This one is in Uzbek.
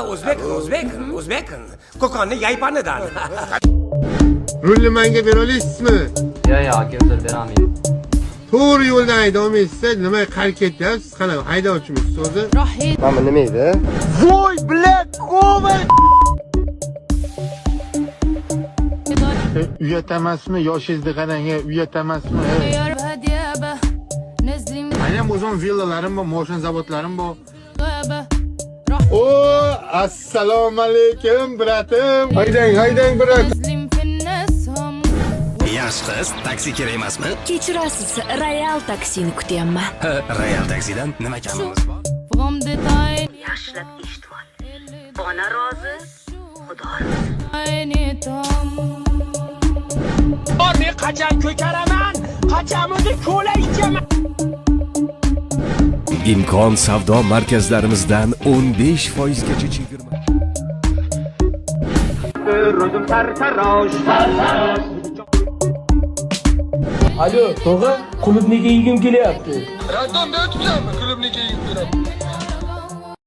O'zbek. Qo'qonni yaypanidan. Rulni menga bera olasizmi? Yo'q, aka, uzr beraman. To'g'ri yo'ldan haydaolmaysiz, nima qari ketyapsiz? Qana haydovchimisiz o'zi? Mana nima edi? Voy, blek, qo'may! Uyat emasmi? Yoshingizni qarang, uyat emasmi? Menam o'zim villalarim bor, mashina zavodlarim bor. O, assalomu alaykum, bratim. Haydang, brat. Yaxshi qiz, taksi kerak emasmi? Kechirasiz, Royal taksini kutyapman. Royal taksidan nima kamimiz bor? Yaxshilab eshitib ol. Ona rozi, Xudo rozi. Men qachon ko'karaman, qachon o'zi ko'la ichaman. Imkon savdo markazlarimizdan 15% gacha chegirma. Ro'zim sartarosh. Alo, tog'a, klubniga yegim kelyapti. Radonda o'tibsanmi? Klubniga yigib kelaman.